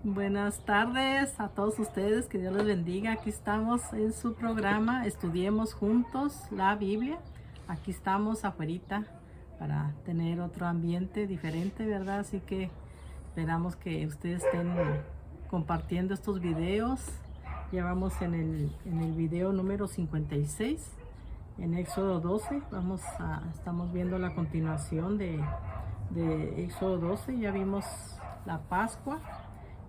Buenas tardes a todos ustedes, que Dios les bendiga. Aquí estamos en su programa Estudiemos Juntos la Biblia. Aquí estamos afuerita para tener otro ambiente diferente, ¿verdad? Así que esperamos que ustedes estén compartiendo estos videos. Ya vamos en el video número 56, en Éxodo 12. Estamos viendo la continuación de Éxodo 12. Ya vimos la Pascua.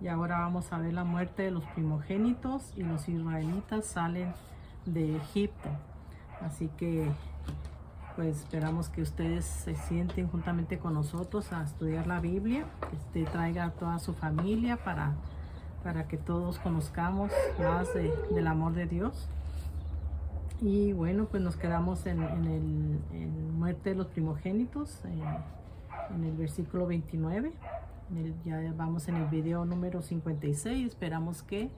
Y ahora vamos a ver la muerte de los primogénitos y los israelitas salen de Egipto. Así que pues esperamos que ustedes se sienten juntamente con nosotros a estudiar la Biblia, que usted traiga a toda su familia para que todos conozcamos más del amor de Dios. Y bueno, pues nos quedamos en muerte de los primogénitos, en el versículo 29. Ya vamos en el video número 56. Esperamos que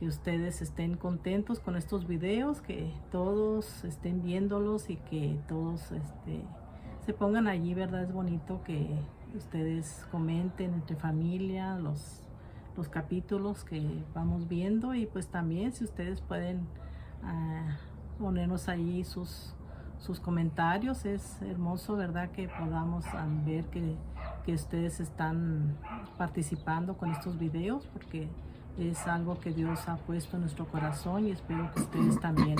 ustedes estén contentos con estos videos, que todos estén viéndolos y que todos se pongan allí, ¿verdad? Es bonito que ustedes comenten entre familia los capítulos que vamos viendo, y pues también si ustedes pueden ponernos allí sus comentarios. Es hermoso, ¿verdad? Que podamos ver que ustedes están participando con estos videos, porque es algo que Dios ha puesto en nuestro corazón, y espero que ustedes también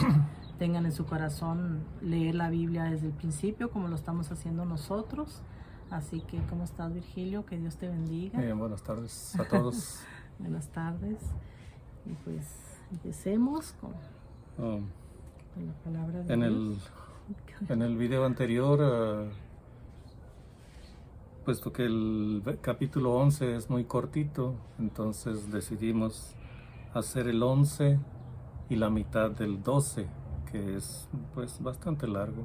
tengan en su corazón leer la Biblia desde el principio, como lo estamos haciendo nosotros. Así que, ¿cómo estás, Virgilio? Que Dios te bendiga. Buenas tardes a todos. Buenas tardes. Y pues empecemos con la palabra de Dios. En el video anterior, puesto que el capítulo 11 es muy cortito, entonces decidimos hacer el 11 y la mitad del 12, que es pues bastante largo.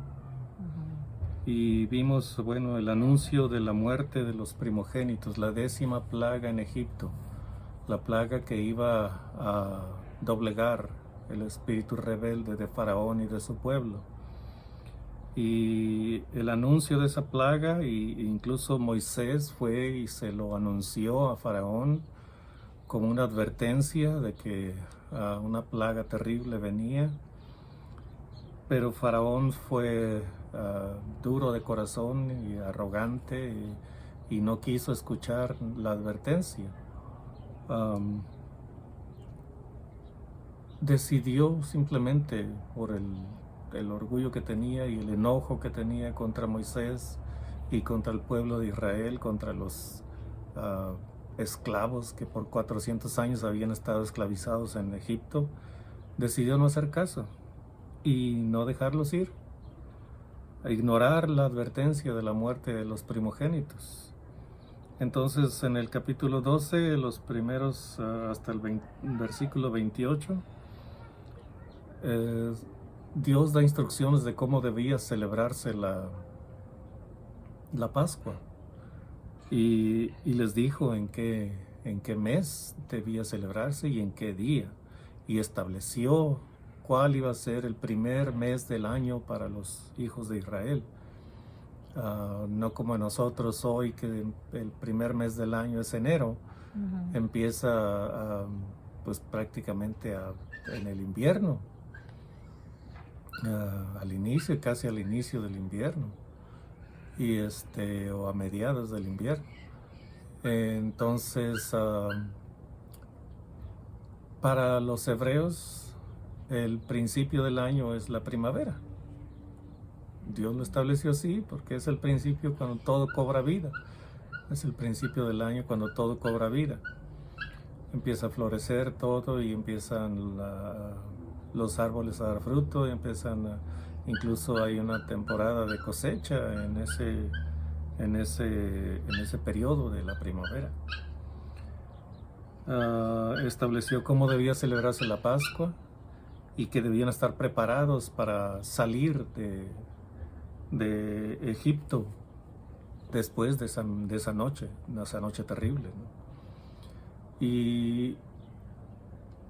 Y vimos, bueno, el anuncio de la muerte de los primogénitos, la 10ª plaga en Egipto, la plaga que iba a doblegar el espíritu rebelde de Faraón y de su pueblo. Y el anuncio de esa plaga, y incluso Moisés fue y se lo anunció a Faraón como una advertencia de que una plaga terrible venía. Pero Faraón fue duro de corazón y arrogante, y no quiso escuchar la advertencia. Decidió simplemente por el orgullo que tenía y el enojo que tenía contra Moisés y contra el pueblo de Israel, contra los esclavos que por 400 años habían estado esclavizados en Egipto, decidió no hacer caso y no dejarlos ir, a ignorar la advertencia de la muerte de los primogénitos. Entonces, en el capítulo 12, los primeros hasta el versículo 28, Dios da instrucciones de cómo debía celebrarse la Pascua, y les dijo en qué mes debía celebrarse y en qué día, y estableció cuál iba a ser el primer mes del año para los hijos de Israel. No como nosotros hoy, que el primer mes del año es enero. Empieza pues prácticamente en el invierno, casi al inicio del invierno, y o a mediados del invierno. Entonces, para los hebreos, el principio del año es la primavera. Dios lo estableció así porque es el principio cuando todo cobra vida. Es el principio del año cuando todo cobra vida. Empieza a florecer todo y empiezan los árboles a dar fruto, y incluso hay una temporada de cosecha en ese periodo de la primavera. Estableció cómo debía celebrarse la Pascua y que debían estar preparados para salir de Egipto después de esa noche terrible, ¿no? Y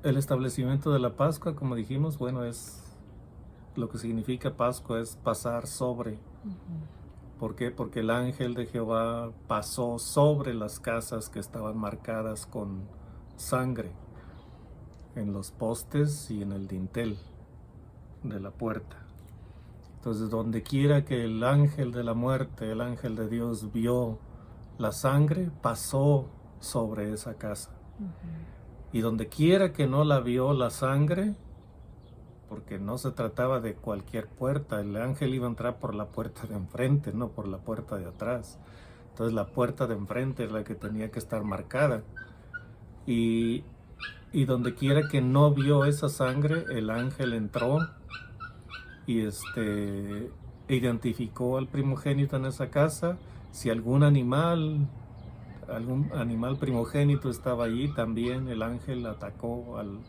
el establecimiento de la Pascua, como dijimos, bueno, es lo que significa Pascua, es pasar sobre, ¿Por qué? Porque el ángel de Jehová pasó sobre las casas que estaban marcadas con sangre, en los postes y en el dintel de la puerta. Entonces, donde quiera que el ángel de la muerte, el ángel de Dios, vio la sangre, pasó sobre esa casa. Y donde quiera que no la vio la sangre, porque no se trataba de cualquier puerta, el ángel iba a entrar por la puerta de enfrente, no por la puerta de atrás. Entonces la puerta de enfrente es la que tenía que estar marcada. Y donde quiera que no vio esa sangre, el ángel entró y identificó al primogénito en esa casa. Si algún animal primogénito estaba allí, también el ángel atacó al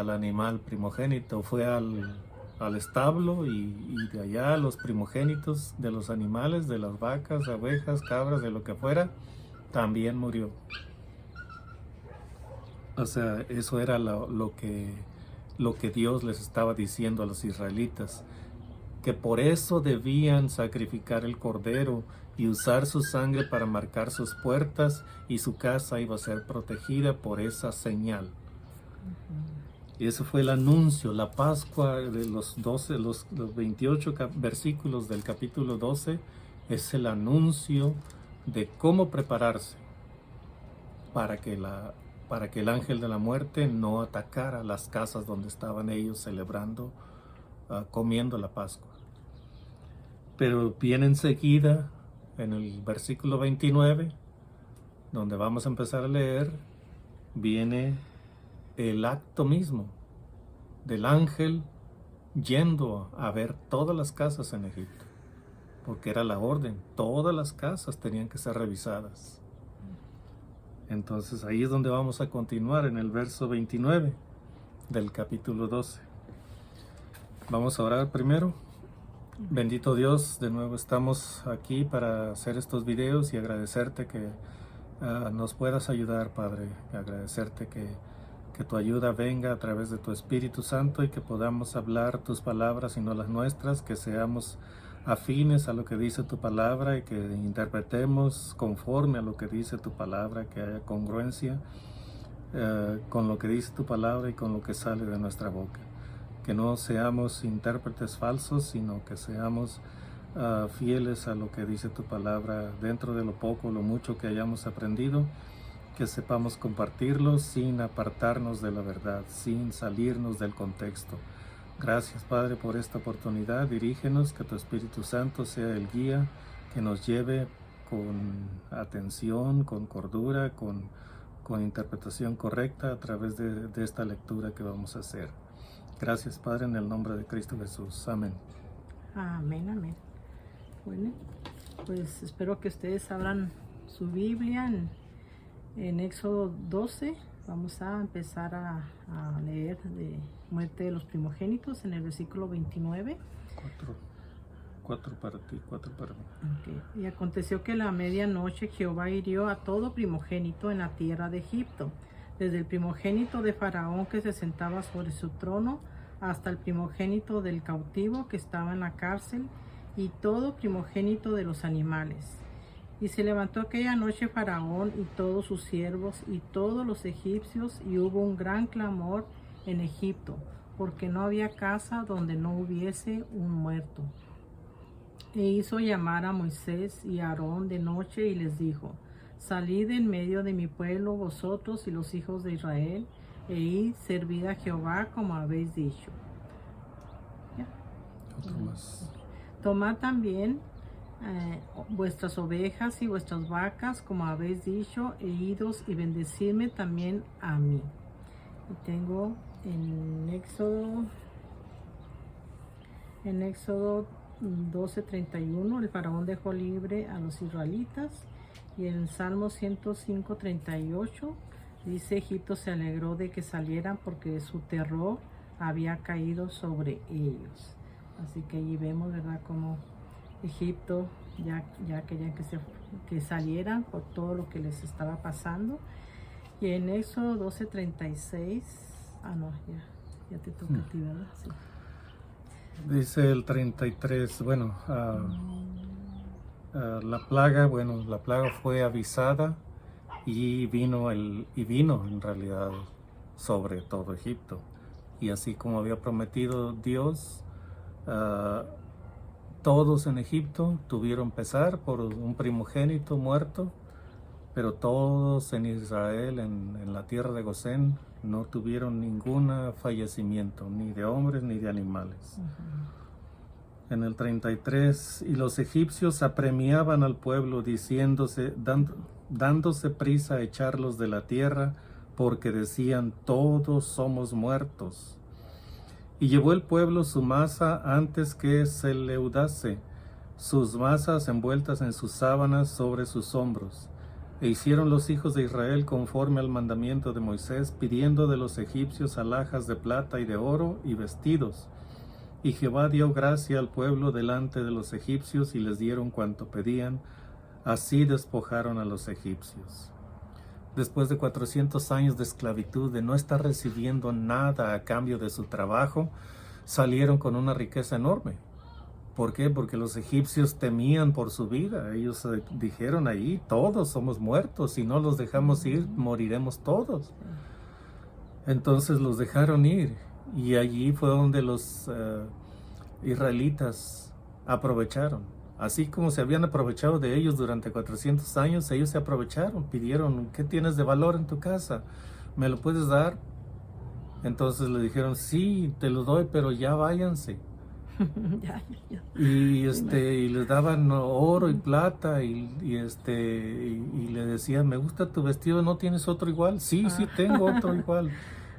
animal primogénito, fue al establo y de allá los primogénitos de los animales, de las vacas, ovejas, cabras, de lo que fuera, también murió. O sea, eso era lo que Dios les estaba diciendo a los israelitas, que por eso debían sacrificar el cordero y usar su sangre para marcar sus puertas, y su casa iba a ser protegida por esa señal. Y ese fue el anuncio, la Pascua de los 28 versículos del capítulo 12, es el anuncio de cómo prepararse para que el ángel de la muerte no atacara las casas donde estaban ellos celebrando, comiendo la Pascua. Pero viene enseguida, en el versículo 29, donde vamos a empezar a leer, viene el acto mismo del ángel yendo a ver todas las casas en Egipto, porque era la orden, todas las casas tenían que ser revisadas. Entonces ahí es donde vamos a continuar, en el verso 29 del capítulo 12. Vamos a orar primero. Bendito Dios, de nuevo estamos aquí para hacer estos videos y agradecerte que nos puedas ayudar, Padre. Agradecerte que tu ayuda venga a través de tu Espíritu Santo y que podamos hablar tus palabras y no las nuestras, que seamos afines a lo que dice tu palabra y que interpretemos conforme a lo que dice tu palabra, que haya congruencia con lo que dice tu palabra y con lo que sale de nuestra boca. Que no seamos intérpretes falsos, sino que seamos fieles a lo que dice tu palabra dentro de lo poco o lo mucho que hayamos aprendido, que sepamos compartirlo sin apartarnos de la verdad, sin salirnos del contexto. Gracias, Padre, por esta oportunidad. Dirígenos, que tu Espíritu Santo sea el guía, que nos lleve con atención, con cordura, con interpretación correcta a través de esta lectura que vamos a hacer. Gracias, Padre, en el nombre de Cristo Jesús. Amén. Amén, amén. Bueno, pues espero que ustedes abran su Biblia en Éxodo 12. Vamos a empezar a leer de muerte de los primogénitos en el versículo 29. Cuatro para ti, 4 para mí. Okay. Y aconteció que a la medianoche Jehová hirió a todo primogénito en la tierra de Egipto, desde el primogénito de Faraón que se sentaba sobre su trono, hasta el primogénito del cautivo que estaba en la cárcel, y todo primogénito de los animales. Y se levantó aquella noche Faraón y todos sus siervos y todos los egipcios, y hubo un gran clamor en Egipto, porque no había casa donde no hubiese un muerto. E hizo llamar a Moisés y a Aarón de noche y les dijo: Salid en medio de mi pueblo vosotros y los hijos de Israel, e id, servid a Jehová como habéis dicho. ¿Ya? Otro más. Tomad también vuestras ovejas y vuestras vacas como habéis dicho, e idos y bendecidme también a mí. Y tengo en Éxodo 12:31, el faraón dejó libre a los israelitas. Y en el Salmo 105:38 dice: Egipto se alegró de que salieran, porque su terror había caído sobre ellos. Así que allí vemos, ¿verdad?, como Egipto ya querían que salieran por todo lo que les estaba pasando. Y en Éxodo 12:36, ya te toca a ti, ¿verdad? Sí. Dice el 33, bueno, la plaga, bueno, la plaga fue avisada y vino en realidad sobre todo Egipto. Y así como había prometido Dios, todos en Egipto tuvieron pesar por un primogénito muerto, pero todos en Israel, en la tierra de Gosén, no tuvieron ningún fallecimiento, ni de hombres ni de animales. En el 33, y los egipcios apremiaban al pueblo dándose prisa a echarlos de la tierra, porque decían, todos somos muertos. Y llevó el pueblo su masa antes que se leudase, sus masas envueltas en sus sábanas sobre sus hombros. E hicieron los hijos de Israel conforme al mandamiento de Moisés, pidiendo de los egipcios alhajas de plata y de oro y vestidos. Y Jehová dio gracia al pueblo delante de los egipcios y les dieron cuanto pedían. Así despojaron a los egipcios. Después de 400 años de esclavitud, de no estar recibiendo nada a cambio de su trabajo, salieron con una riqueza enorme. ¿Por qué? Porque los egipcios temían por su vida. Ellos dijeron ahí, todos somos muertos, si no los dejamos ir, moriremos todos. Entonces los dejaron ir. Y allí fue donde los israelitas aprovecharon. Así como se habían aprovechado de ellos durante 400 años, ellos se aprovecharon, pidieron, ¿qué tienes de valor en tu casa? ¿Me lo puedes dar? Entonces le dijeron, sí, te lo doy, pero ya váyanse. Y les daban oro y plata y le decían, me gusta tu vestido, ¿no tienes otro igual? Sí, sí tengo otro igual.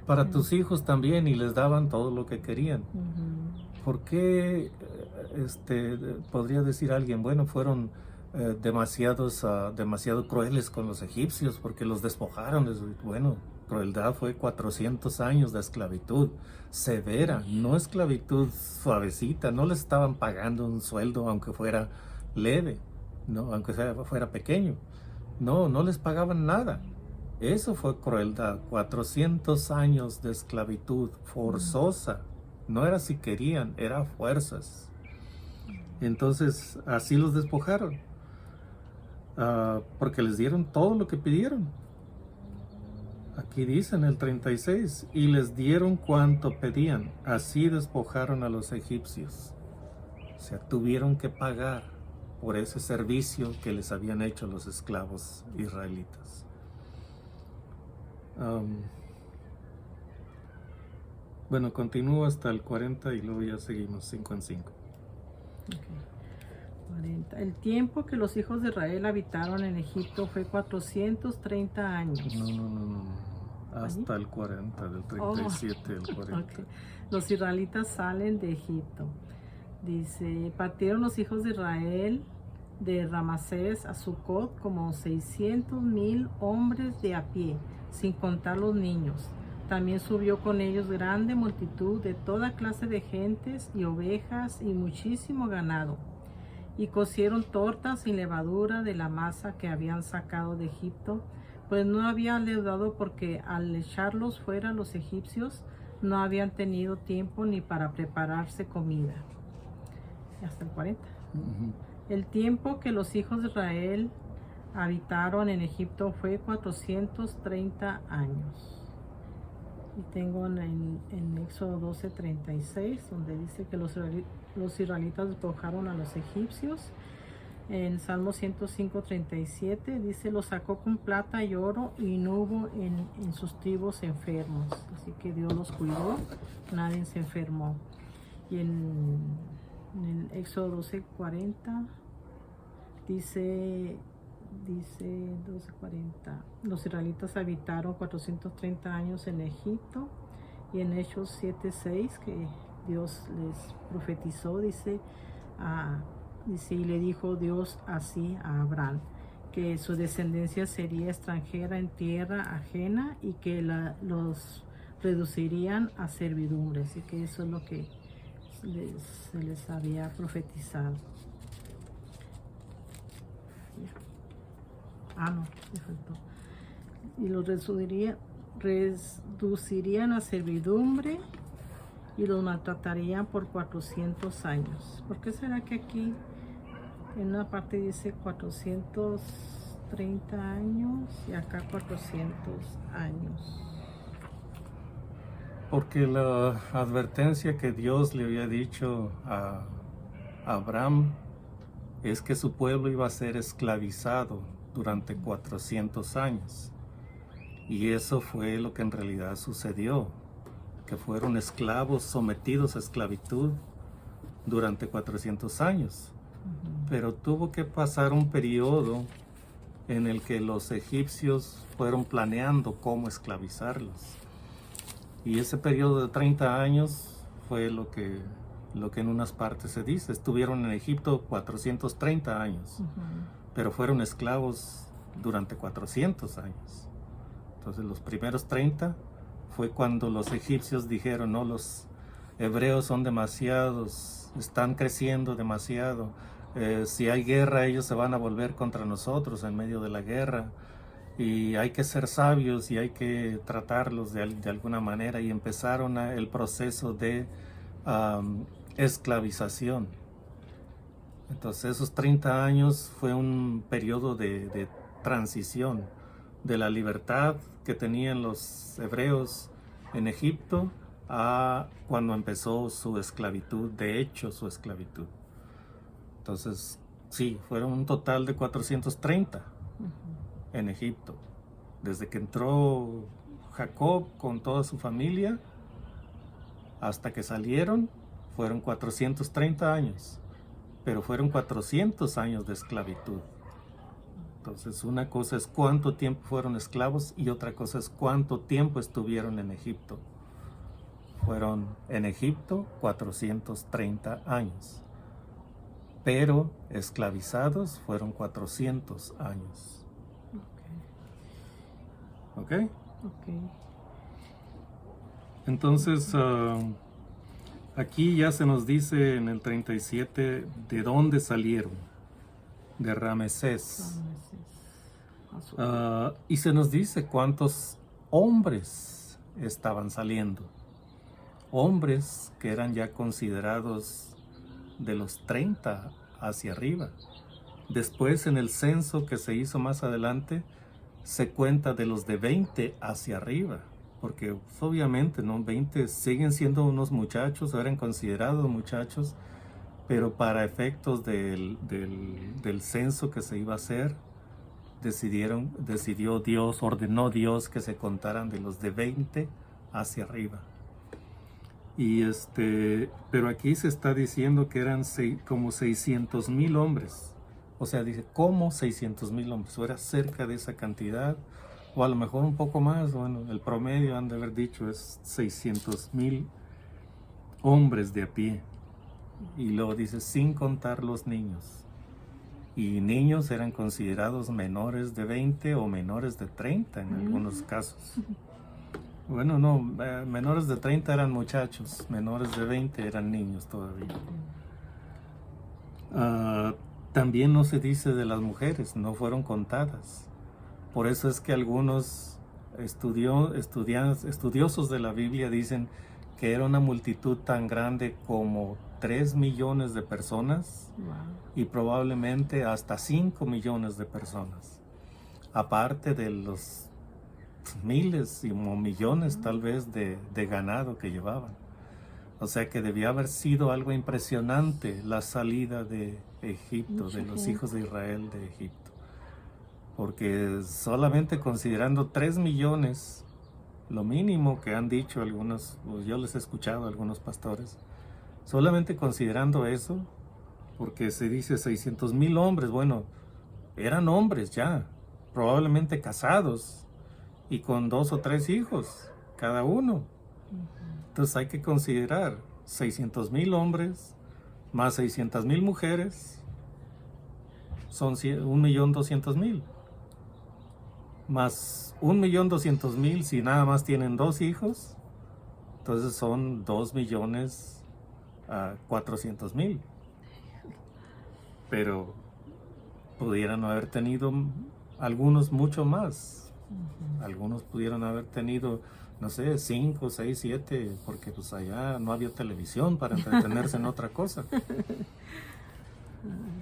Para tus hijos también, y les daban todo lo que querían. ¿Por qué podría decir alguien, bueno, fueron demasiado crueles con los egipcios porque los despojaron? Bueno, crueldad fue 400 años de esclavitud severa, no esclavitud suavecita, no les estaban pagando un sueldo aunque fuera leve, no, aunque fuera pequeño, no les pagaban nada. Eso fue crueldad, 400 años de esclavitud forzosa. No era si querían, era fuerzas. Entonces, así los despojaron. Porque les dieron todo lo que pidieron. Aquí dice en el 36, y les dieron cuanto pedían. Así despojaron a los egipcios. O sea, tuvieron que pagar por ese servicio que les habían hecho los esclavos israelitas. Bueno, continúo hasta el 40 y luego ya seguimos 5 en 5. Okay. 40. El tiempo que los hijos de Israel habitaron en Egipto fue 430 años. No. Hasta ¿ahí? El 40, del 37 al 40. Okay. Los israelitas salen de Egipto. Dice, partieron los hijos de Israel de Ramasés a Sucot como 600,000 hombres de a pie, sin contar los niños. También subió con ellos grande multitud de toda clase de gentes y ovejas y muchísimo ganado. Y cocieron tortas sin levadura de la masa que habían sacado de Egipto, pues no habían leudado, porque al echarlos fuera los egipcios no habían tenido tiempo ni para prepararse comida. Hasta el 40. El tiempo que los hijos de Israel habitaron en Egipto fue 430 años. Y tengo en Éxodo 12:36, donde dice que los israelitas despojaron a los egipcios. En Salmo 105:37 dice, los sacó con plata y oro y no hubo en sus tribus enfermos. Así que Dios los cuidó, nadie se enfermó. Y en Éxodo 12:40 dice 12:40, los israelitas habitaron 430 años en Egipto. Y en Hechos 7:6, que Dios les profetizó, dice, y le dijo Dios así a Abraham, que su descendencia sería extranjera en tierra ajena y que los reducirían a servidumbre. Así que eso es lo que se les había profetizado. No, me faltó. Y los reducirían a servidumbre y los maltratarían por 400 años. ¿Por qué será que aquí En una parte dice 430 años y acá 400 años. Porque la advertencia que Dios le había dicho a Abraham es que su pueblo iba a ser esclavizado durante 400 años. Y eso fue lo que en realidad sucedió, que fueron esclavos sometidos a esclavitud durante 400 años. Pero tuvo que pasar un periodo en el que los egipcios fueron planeando cómo esclavizarlos. Y ese periodo de 30 años fue lo que en unas partes se dice. Estuvieron en Egipto 430 años, pero fueron esclavos durante 400 años. Entonces los primeros 30 fue cuando los egipcios dijeron, no, los hebreos son demasiados, están creciendo demasiado. Si hay guerra, ellos se van a volver contra nosotros en medio de la guerra. Y hay que ser sabios y hay que tratarlos de alguna manera. Y empezaron el proceso de esclavización. Entonces esos 30 años fue un periodo de transición de la libertad que tenían los hebreos en Egipto a cuando empezó su esclavitud, de hecho su esclavitud. Entonces, sí, fueron un total de 430 en Egipto. Desde que entró Jacob con toda su familia hasta que salieron, fueron 430 años, pero fueron 400 años de esclavitud. Entonces, una cosa es cuánto tiempo fueron esclavos y otra cosa es cuánto tiempo estuvieron en Egipto. Fueron en Egipto 430 años, pero esclavizados fueron 400 años. ¿Ok? Entonces, aquí ya se nos dice en el 37 de dónde salieron, de Ramesés. Y se nos dice cuántos hombres estaban saliendo. Hombres que eran ya considerados de los 30 hacia arriba. Después, en el censo que se hizo más adelante, se cuenta de los de 20 hacia arriba, porque pues, obviamente, ¿no? 20 siguen siendo unos muchachos, eran considerados muchachos, pero para efectos del censo que se iba a hacer, decidió Dios, ordenó Dios que se contaran de los de 20 hacia arriba. Y pero aquí se está diciendo que eran como 600,000 hombres. O sea, dice, ¿cómo 600,000 hombres? O era cerca de esa cantidad, o a lo mejor un poco más. Bueno, el promedio han de haber dicho es 600,000 hombres de a pie. Y luego dice, sin contar los niños. Y niños eran considerados menores de 20 o menores de 30 en algunos casos. Bueno, no, menores de 30 eran muchachos, menores de 20 eran niños todavía. También no se dice de las mujeres, no fueron contadas. Por eso es que algunos estudiosos de la Biblia dicen que era una multitud tan grande como 3 millones de personas, y probablemente hasta 5 millones de personas. Aparte de los miles y millones tal vez de ganado que llevaban. O sea que debía haber sido algo impresionante la salida de Egipto, de los hijos de Israel de Egipto. Porque solamente considerando 3 millones, lo mínimo que han dicho algunos, yo les he escuchado a algunos pastores, solamente considerando eso, porque se dice 600,000 hombres, bueno, eran hombres ya, probablemente casados y con 2 o 3 hijos cada uno. Entonces hay que considerar 600,000 hombres más 600,000 mujeres, son 1,200,000. Más 1,200,000 si nada más tienen 2 hijos, entonces son 2,400,000. Pero pudieran haber tenido algunos mucho más. Algunos pudieron haber tenido, no sé, 5, 6, 7, porque pues allá no había televisión para entretenerse en otra cosa.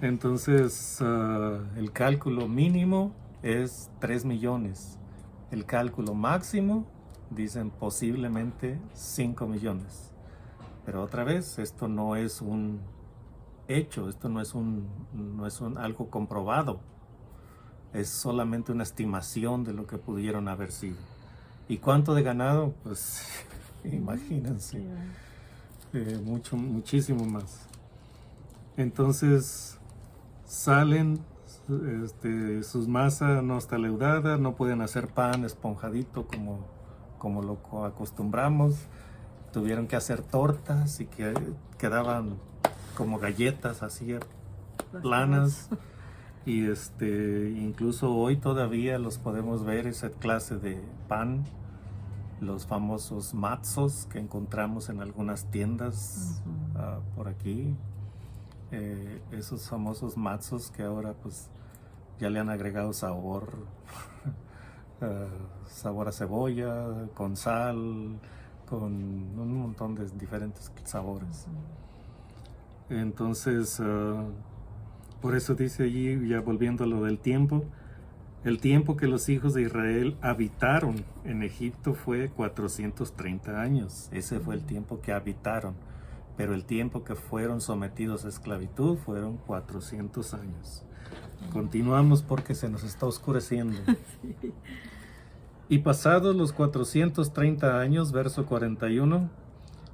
Entonces, el cálculo mínimo es 3 millones. El cálculo máximo, dicen posiblemente 5 millones. Pero otra vez, esto no es un hecho, esto no es algo comprobado. Es solamente una estimación de lo que pudieron haber sido. ¿Y cuánto de ganado? Pues imagínense, muchísimo más. Entonces salen, sus masas no está leudada, no pueden hacer pan esponjadito como lo acostumbramos. Tuvieron que hacer tortas y que quedaban como galletas así planas. Y incluso hoy todavía los podemos ver, esa clase de pan, los famosos matzos que encontramos en algunas tiendas por aquí. Esos famosos matzos que ahora pues ya le han agregado sabor, sabor a cebolla, con sal, con un montón de diferentes sabores. Entonces, por eso dice allí, ya volviendo a lo del tiempo, el tiempo que los hijos de Israel habitaron en Egipto fue 430 años. Ese fue el tiempo que habitaron. Pero el tiempo que fueron sometidos a esclavitud fueron 400 años. Continuamos porque se nos está oscureciendo. Sí. Y pasados los 430 años, verso 41,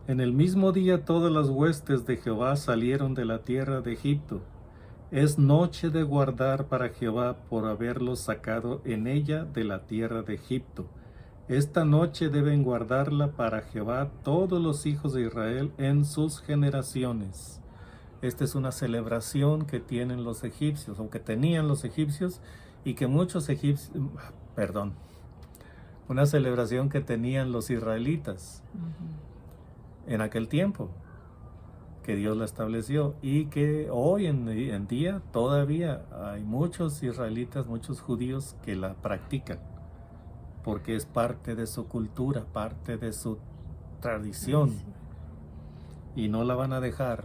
en el mismo día todas las huestes de Jehová salieron de la tierra de Egipto. Es noche de guardar para Jehová por haberlos sacado en ella de la tierra de Egipto. Esta noche deben guardarla para Jehová todos los hijos de Israel en sus generaciones. Esta es una celebración que tienen los egipcios, o que tenían los egipcios, y que muchos egipcios, una celebración que tenían los israelitas en aquel tiempo, que Dios la estableció, y que hoy en día todavía hay muchos israelitas, muchos judíos que la practican, porque es parte de su cultura, parte de su tradición, y no la van a dejar.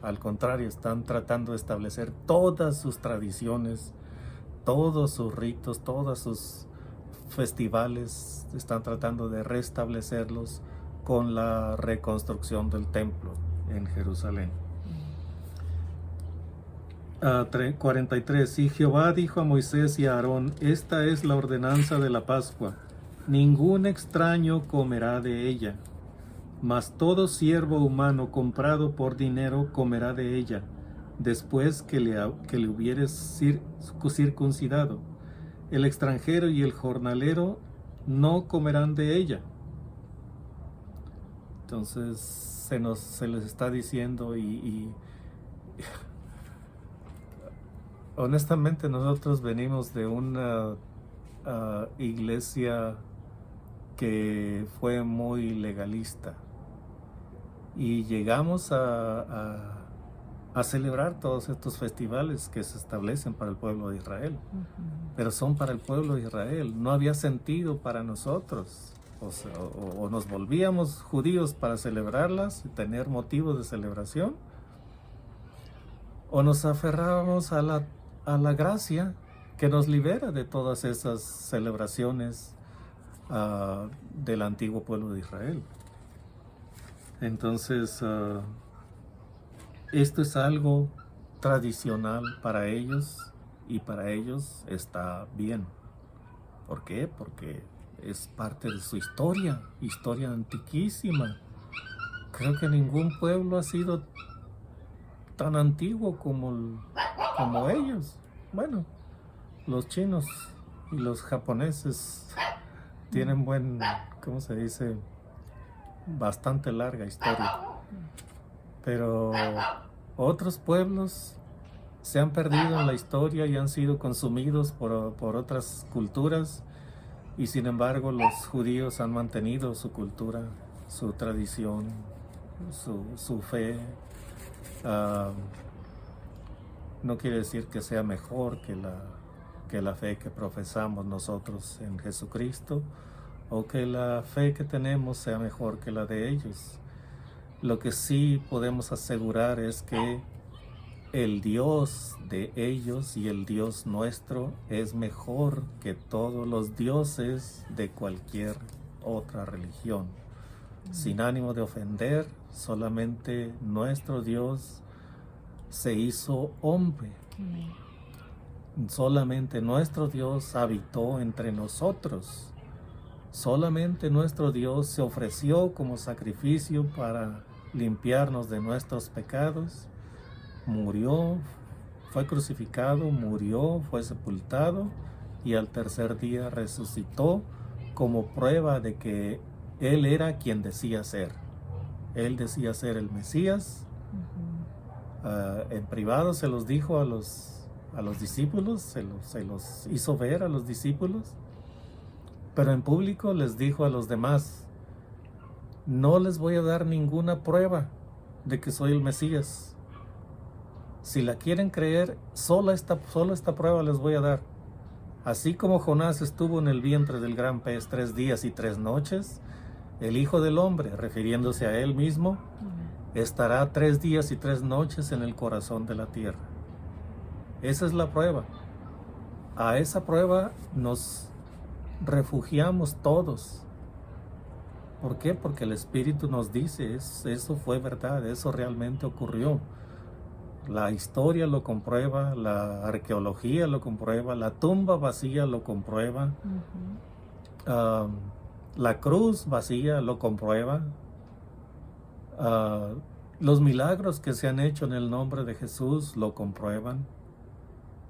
Al contrario, están tratando de establecer todas sus tradiciones, todos sus ritos, todos sus festivales, están tratando de restablecerlos con la reconstrucción del templo en Jerusalén. 43. Y Jehová dijo a Moisés y a Aarón: esta es la ordenanza de la Pascua. Ningún extraño comerá de ella, mas todo siervo humano comprado por dinero comerá de ella, después que le hubieres circuncidado. El extranjero y el jornalero no comerán de ella. Entonces se les está diciendo, y honestamente nosotros venimos de una iglesia que fue muy legalista, y llegamos a celebrar todos estos festivales que se establecen para el pueblo de Israel, pero son para el pueblo de Israel. No había sentido para nosotros. O nos volvíamos judíos para celebrarlas y tener motivos de celebración, o nos aferrábamos a la gracia que nos libera de todas esas celebraciones del antiguo pueblo de Israel. Entonces, esto es algo tradicional para ellos, y para ellos está bien. ¿Por qué? Porque es parte de su historia antiquísima. Creo que ningún pueblo ha sido tan antiguo como ellos. Bueno, los chinos y los japoneses tienen bastante larga historia. Pero otros pueblos se han perdido en la historia y han sido consumidos por otras culturas. Y sin embargo, los judíos han mantenido su cultura, su tradición, su fe. No quiere decir que sea mejor que la fe que profesamos nosotros en Jesucristo, o que la fe que tenemos sea mejor que la de ellos. Lo que sí podemos asegurar es que el Dios de ellos y el Dios nuestro es mejor que todos los dioses de cualquier otra religión. Sin ánimo de ofender, solamente nuestro Dios se hizo hombre. Solamente nuestro Dios habitó entre nosotros. Solamente nuestro Dios se ofreció como sacrificio para limpiarnos de nuestros pecados. Murió, fue crucificado, murió, fue sepultado y al tercer día resucitó como prueba de que Él era quien decía ser. Él decía ser el Mesías. En privado se los dijo a los discípulos, se los hizo ver a los discípulos, pero en público les dijo a los demás: no les voy a dar ninguna prueba de que soy el Mesías. Si la quieren creer, solo esta prueba les voy a dar. Así como Jonás estuvo en el vientre del gran pez 3 días y 3 noches, el Hijo del Hombre, refiriéndose a Él mismo, estará 3 días y 3 noches en el corazón de la tierra. Esa es la prueba. A esa prueba nos refugiamos todos. ¿Por qué? Porque el Espíritu nos dice, eso fue verdad, eso realmente ocurrió. La historia lo comprueba, la arqueología lo comprueba, la tumba vacía lo comprueba, la cruz vacía lo comprueba, los milagros que se han hecho en el nombre de Jesús lo comprueban.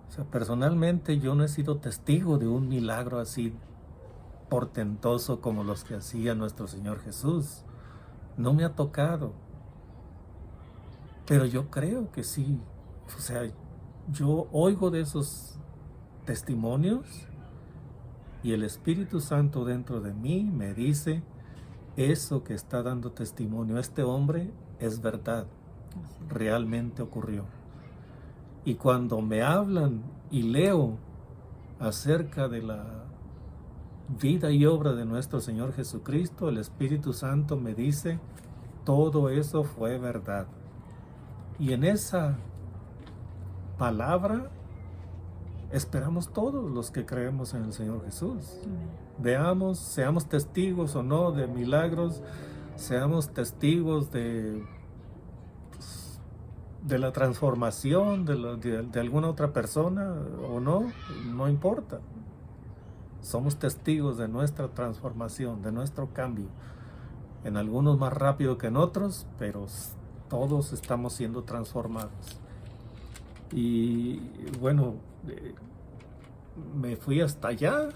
O sea, personalmente yo no he sido testigo de un milagro así portentoso como los que hacía nuestro Señor Jesús. No me ha tocado. Pero yo creo que sí. O sea, yo oigo de esos testimonios y el Espíritu Santo dentro de mí me dice: eso que está dando testimonio este hombre es verdad. Realmente ocurrió. Y cuando me hablan y leo acerca de la vida y obra de nuestro Señor Jesucristo, el Espíritu Santo me dice: todo eso fue verdad. Y en esa palabra esperamos todos los que creemos en el Señor Jesús. Veamos, seamos testigos o no de milagros, seamos testigos de la transformación de alguna otra persona o no, no importa. Somos testigos de nuestra transformación, de nuestro cambio. En algunos más rápido que en otros, pero todos estamos siendo transformados. Y bueno, me fui hasta allá,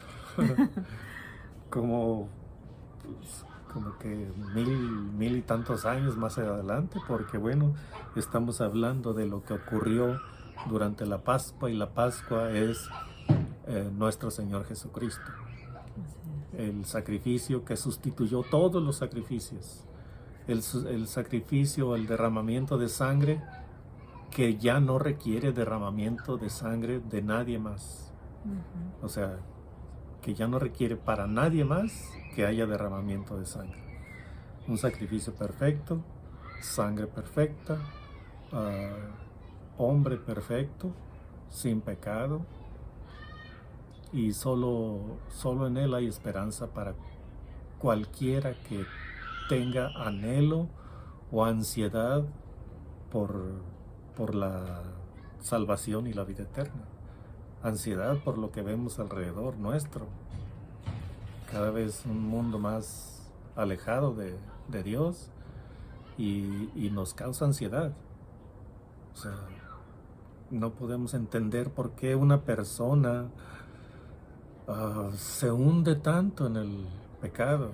como que mil y tantos años más adelante, porque bueno, estamos hablando de lo que ocurrió durante la Pascua, y la Pascua es nuestro Señor Jesucristo. El sacrificio que sustituyó todos los sacrificios. El sacrificio, el derramamiento de sangre que ya no requiere derramamiento de sangre de nadie más. O sea, que ya no requiere para nadie más que haya derramamiento de sangre. Un sacrificio perfecto, sangre perfecta, hombre perfecto, sin pecado, y solo en Él hay esperanza para cualquiera que tenga anhelo o ansiedad por la salvación y la vida eterna. Ansiedad por lo que vemos alrededor nuestro. Cada vez un mundo más alejado de Dios, y nos causa ansiedad. O sea, no podemos entender por qué una persona se hunde tanto en el pecado,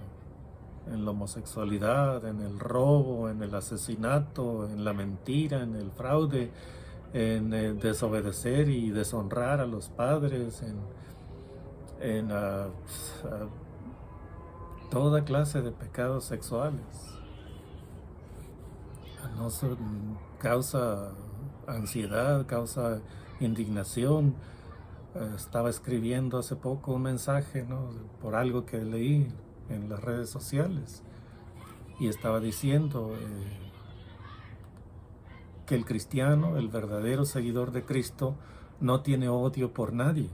en la homosexualidad, en el robo, en el asesinato, en la mentira, en el fraude, en desobedecer y deshonrar a los padres, en toda clase de pecados sexuales. Causa ansiedad, causa indignación. Estaba escribiendo hace poco un mensaje, ¿no?, por algo que leí en las redes sociales, y estaba diciendo que el cristiano, el verdadero seguidor de Cristo, no tiene odio por nadie.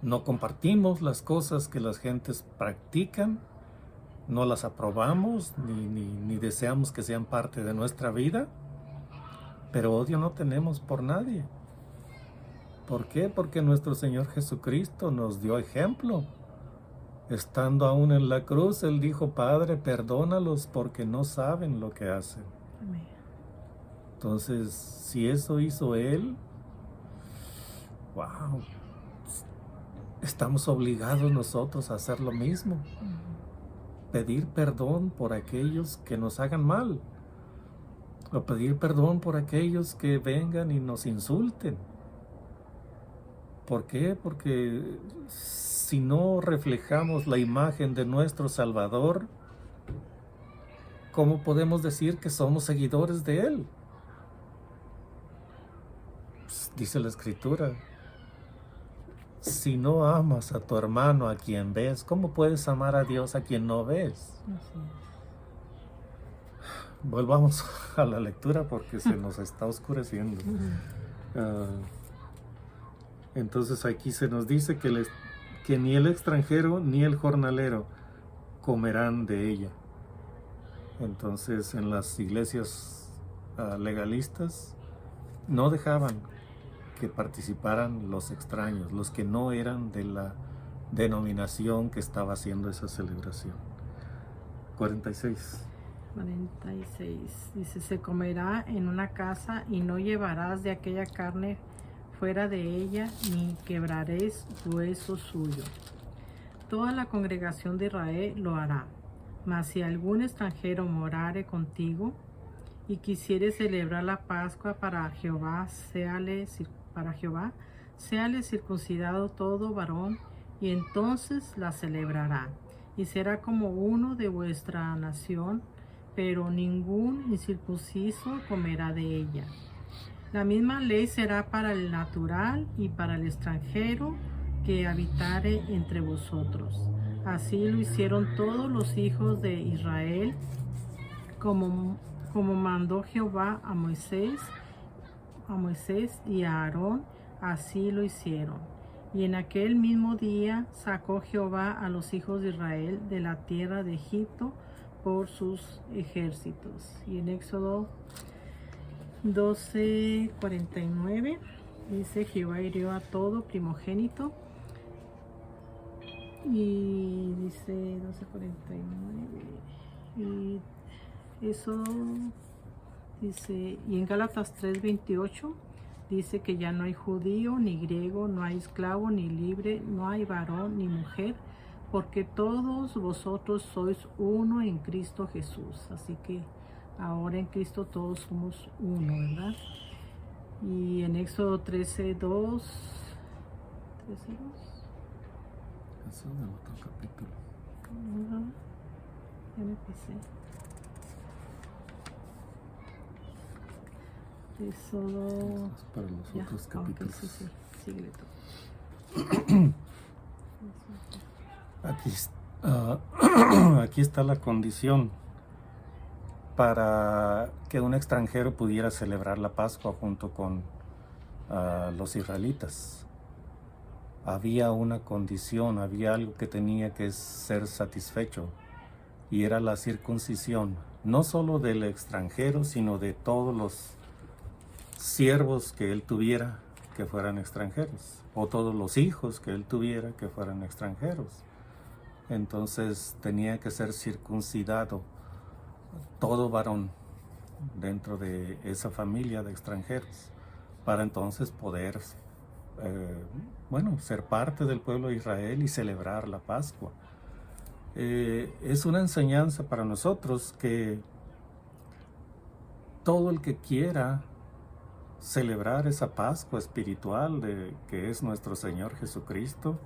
No compartimos las cosas que las gentes practican, no las aprobamos ni deseamos que sean parte de nuestra vida, pero odio no tenemos por nadie. ¿Por qué? Porque nuestro Señor Jesucristo nos dio ejemplo. Estando aún en la cruz, Él dijo: Padre, perdónalos porque no saben lo que hacen. Amén. Entonces, si eso hizo Él, wow, estamos obligados nosotros a hacer lo mismo. Pedir perdón por aquellos que nos hagan mal, o pedir perdón por aquellos que vengan y nos insulten. ¿Por qué? Porque si no reflejamos la imagen de nuestro Salvador, ¿cómo podemos decir que somos seguidores de Él? Pues, dice la Escritura: si no amas a tu hermano a quien ves, ¿cómo puedes amar a Dios a quien no ves? Así es. Volvamos a la lectura porque se nos está oscureciendo. Entonces aquí se nos dice que ni el extranjero ni el jornalero comerán de ella. Entonces en las iglesias legalistas no dejaban que participaran los extraños, los que no eran de la denominación que estaba haciendo esa celebración. 46. 46. Dice: se comerá en una casa y no llevarás de aquella carne fuera de ella, ni quebraréis hueso suyo. Toda la congregación de Israel lo hará. Mas si algún extranjero morare contigo y quisiere celebrar la Pascua para Jehová, séale circuncidado todo varón, y entonces la celebrará, y será como uno de vuestra nación, pero ningún incircunciso comerá de ella. La misma ley será para el natural y para el extranjero que habitare entre vosotros. Así lo hicieron todos los hijos de Israel, como mandó Jehová a Moisés y a Aarón, así lo hicieron. Y en aquel mismo día sacó Jehová a los hijos de Israel de la tierra de Egipto por sus ejércitos. Y en Éxodo 12:49 dice: Jehová hirió a todo primogénito. Y dice 12:49 y eso dice. Y en Gálatas 3:28 dice que ya no hay judío ni griego, no hay esclavo ni libre, no hay varón ni mujer, porque todos vosotros sois uno en Cristo Jesús. Así que ahora en Cristo todos somos uno, ¿verdad? Y en Éxodo 13:2. Eso es del otro capítulo. Ya me empecé. Éxodo. Eso es para los otros capítulos. Sí, síguele tú. Aquí está la condición para que un extranjero pudiera celebrar la Pascua junto con los israelitas. Había una condición, había algo que tenía que ser satisfecho, y era la circuncisión, no solo del extranjero, sino de todos los siervos que él tuviera que fueran extranjeros, o todos los hijos que él tuviera que fueran extranjeros. Entonces tenía que ser circuncidado todo varón dentro de esa familia de extranjeros, para entonces poder ser parte del pueblo de Israel y celebrar la Pascua. Es una enseñanza para nosotros que todo el que quiera celebrar esa Pascua espiritual que es nuestro Señor Jesucristo,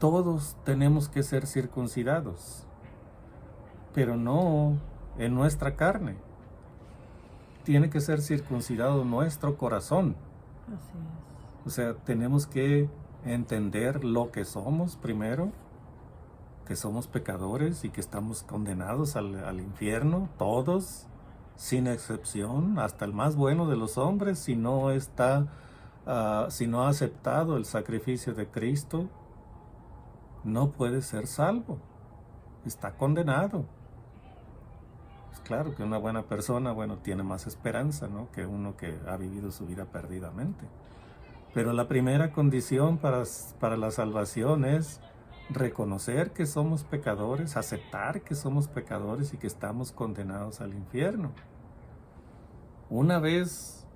todos tenemos que ser circuncidados, pero no en nuestra carne. Tiene que ser circuncidado nuestro corazón. Así es. O sea, tenemos que entender lo que somos primero, que somos pecadores y que estamos condenados al infierno, todos, sin excepción, hasta el más bueno de los hombres, si no si no ha aceptado el sacrificio de Cristo, no puede ser salvo, está condenado. Es claro que una buena persona, bueno, tiene más esperanza, ¿no?, que uno que ha vivido su vida perdidamente. Pero la primera condición para la salvación es reconocer que somos pecadores, aceptar que somos pecadores y que estamos condenados al infierno. Una vez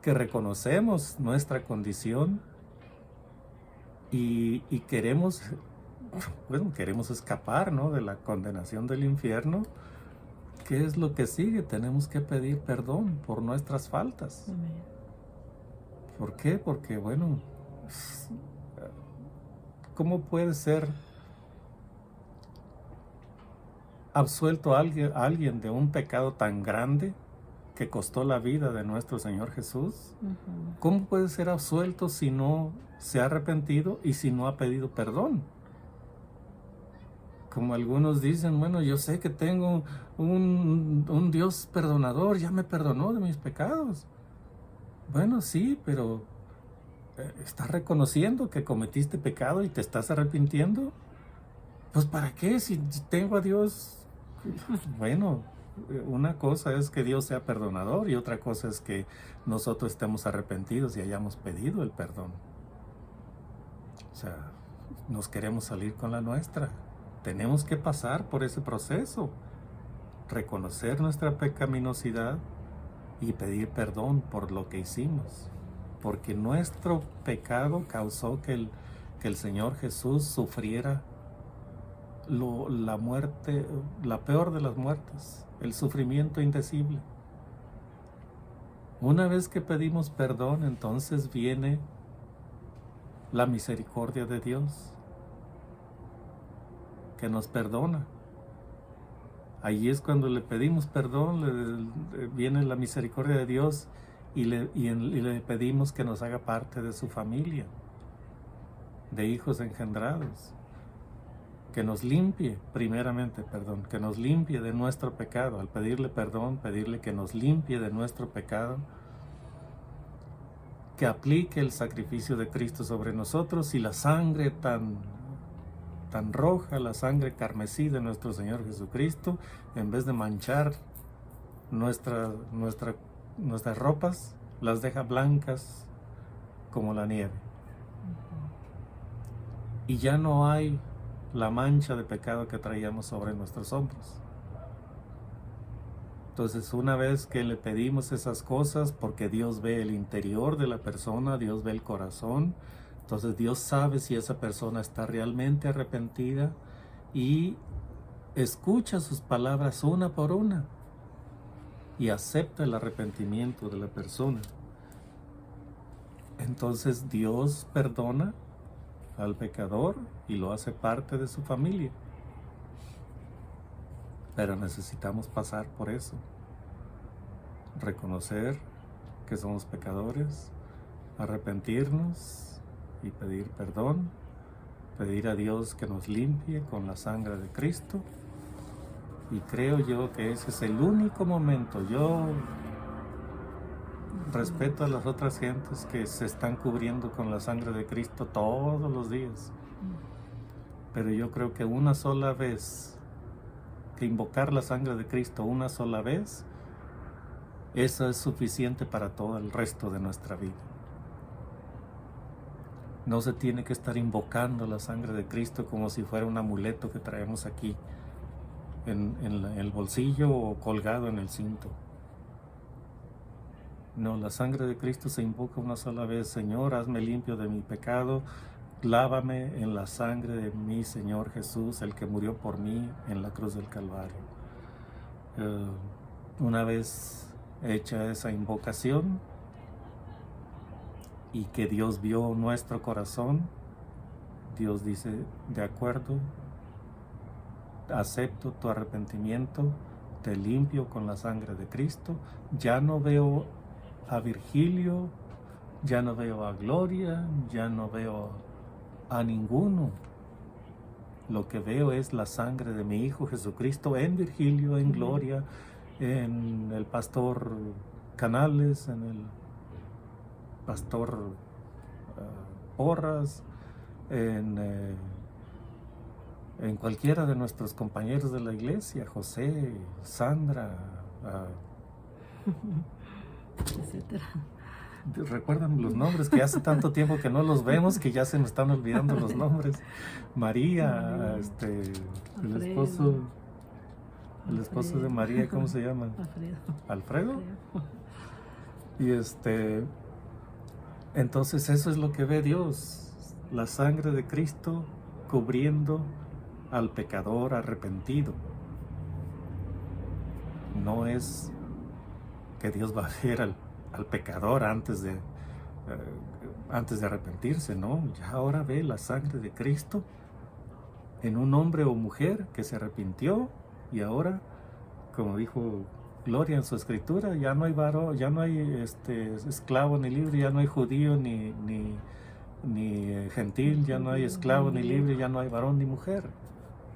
que reconocemos nuestra condición y queremos escapar, ¿no?, de la condenación del infierno, ¿qué es lo que sigue? Tenemos que pedir perdón por nuestras faltas. Amén. ¿Por qué? Porque, bueno, ¿cómo puede ser absuelto alguien de un pecado tan grande que costó la vida de nuestro Señor Jesús? ¿Cómo puede ser absuelto si no se ha arrepentido y si no ha pedido perdón? Como algunos dicen, bueno, yo sé que tengo un Dios perdonador, ya me perdonó de mis pecados. Bueno, sí, pero ¿estás reconociendo que cometiste pecado y te estás arrepintiendo? Pues ¿para qué? Si tengo a Dios. Bueno, una cosa es que Dios sea perdonador y otra cosa es que nosotros estemos arrepentidos y hayamos pedido el perdón. O sea, nos queremos salir con la nuestra. Tenemos que pasar por ese proceso, reconocer nuestra pecaminosidad y pedir perdón por lo que hicimos, porque nuestro pecado causó que el Señor Jesús sufriera la muerte, la peor de las muertes, el sufrimiento indecible. Una vez que pedimos perdón, entonces viene la misericordia de Dios, que nos perdona. Ahí es cuando le pedimos perdón, viene la misericordia de Dios y le pedimos que nos haga parte de su familia, de hijos engendrados, que nos limpie, que nos limpie de nuestro pecado. Al pedirle perdón, pedirle que nos limpie de nuestro pecado, que aplique el sacrificio de Cristo sobre nosotros y la sangre tan roja, la sangre carmesí de nuestro Señor Jesucristo, en vez de manchar nuestras ropas, las deja blancas como la nieve. Y ya no hay la mancha de pecado que traíamos sobre nuestros hombros. Entonces, una vez que le pedimos esas cosas, porque Dios ve el interior de la persona, Dios ve el corazón, entonces Dios sabe si esa persona está realmente arrepentida y escucha sus palabras una por una y acepta el arrepentimiento de la persona. Entonces Dios perdona al pecador y lo hace parte de su familia. Pero necesitamos pasar por eso. Reconocer que somos pecadores, arrepentirnos y pedir perdón, pedir a Dios que nos limpie con la sangre de Cristo. Y creo yo que ese es el único momento. Yo respeto a las otras gentes que se están cubriendo con la sangre de Cristo todos los días, pero yo creo que una sola vez, que invocar la sangre de Cristo una sola vez, eso es suficiente para todo el resto de nuestra vida. No se tiene que estar invocando la sangre de Cristo como si fuera un amuleto que traemos aquí en el bolsillo o colgado en el cinto. No, la sangre de Cristo se invoca una sola vez. Señor, hazme limpio de mi pecado, lávame en la sangre de mi Señor Jesús, el que murió por mí en la cruz del Calvario. Una vez hecha esa invocación y que Dios vio nuestro corazón, Dios dice, de acuerdo, acepto tu arrepentimiento, te limpio con la sangre de Cristo. Ya no veo a Virgilio, ya no veo a Gloria, ya no veo a ninguno. Lo que veo es la sangre de mi Hijo Jesucristo en Virgilio, en Gloria, en el pastor Canales, en el pastor Porras, en cualquiera de nuestros compañeros de la iglesia, José, Sandra, etcétera. Recuerdan los nombres, que hace tanto tiempo que no los vemos que ya se me están olvidando los nombres. María, el esposo de María, ¿cómo se llama? Alfredo. Y entonces eso es lo que ve Dios, la sangre de Cristo cubriendo al pecador arrepentido. No es que Dios va a ver al pecador antes de arrepentirse, no. Ya ahora ve la sangre de Cristo en un hombre o mujer que se arrepintió, y ahora, como dijo Gloria en su escritura, ya no hay varón, ya no hay esclavo ni libre, ya no hay judío ni gentil, ya no hay esclavo ni libre, ya no hay varón ni mujer.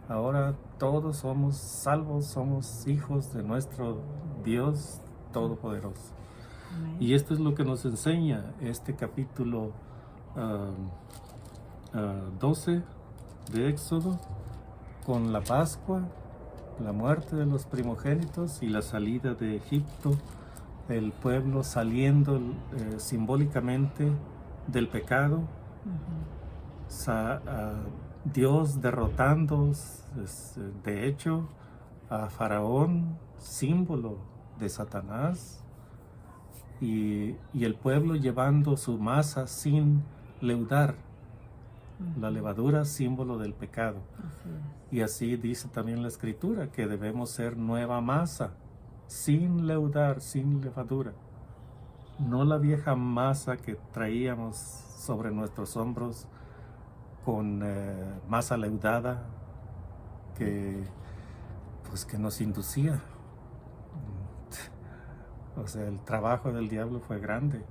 Ahora todos somos salvos, somos hijos de nuestro Dios Todopoderoso. Amén. Y esto es lo que nos enseña este capítulo 12 de Éxodo, con la Pascua, la muerte de los primogénitos y la salida de Egipto, el pueblo saliendo simbólicamente del pecado, Dios derrotando, de hecho, a Faraón, símbolo de Satanás, y el pueblo llevando su masa sin leudar, la levadura, símbolo del pecado. Y así dice también la escritura, que debemos ser nueva masa, sin leudar, sin levadura. No la vieja masa que traíamos sobre nuestros hombros con masa leudada que nos inducía. O sea, el trabajo del diablo fue grande.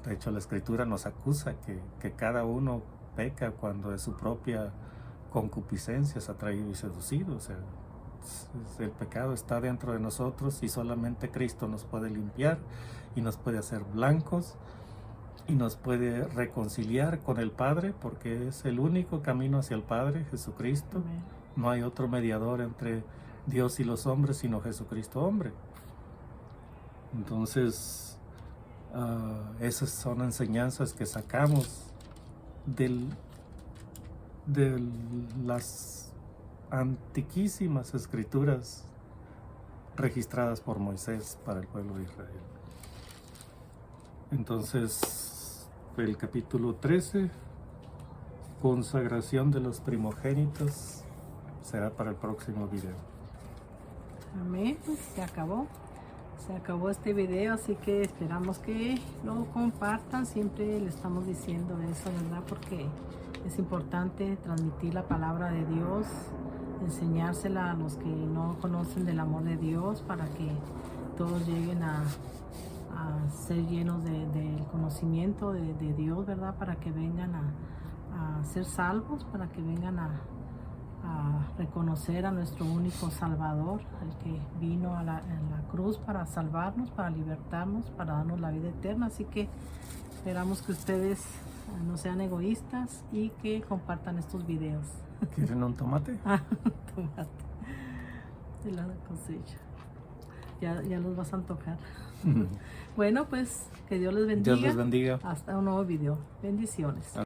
De hecho, la escritura nos acusa que cada uno peca cuando de su propia concupiscencia es atraído y seducido. O sea, el pecado está dentro de nosotros y solamente Cristo nos puede limpiar y nos puede hacer blancos y nos puede reconciliar con el Padre, porque es el único camino hacia el Padre, Jesucristo. Amén. No hay otro mediador entre Dios y los hombres sino Jesucristo hombre. Entonces, esas son enseñanzas que sacamos de las antiquísimas escrituras registradas por Moisés para el pueblo de Israel. Entonces, el capítulo 13, consagración de los primogénitos, será para el próximo video. Amén, pues se acabó este video, así que esperamos que lo compartan. Siempre le estamos diciendo eso, ¿verdad? Porque es importante transmitir la palabra de Dios, enseñársela a los que no conocen del amor de Dios, para que todos lleguen a ser llenos del conocimiento de Dios, ¿verdad? Para que vengan a ser salvos, para que vengan a reconocer a nuestro único Salvador, el que vino en la cruz para salvarnos, para libertarnos, para darnos la vida eterna. Así que esperamos que ustedes no sean egoístas y que compartan estos videos. ¿Quieren un tomate? Tomate de la cosecha. Ya los vas a antojar. Bueno, pues que Dios les bendiga. Dios les bendiga. Hasta un nuevo video. Bendiciones.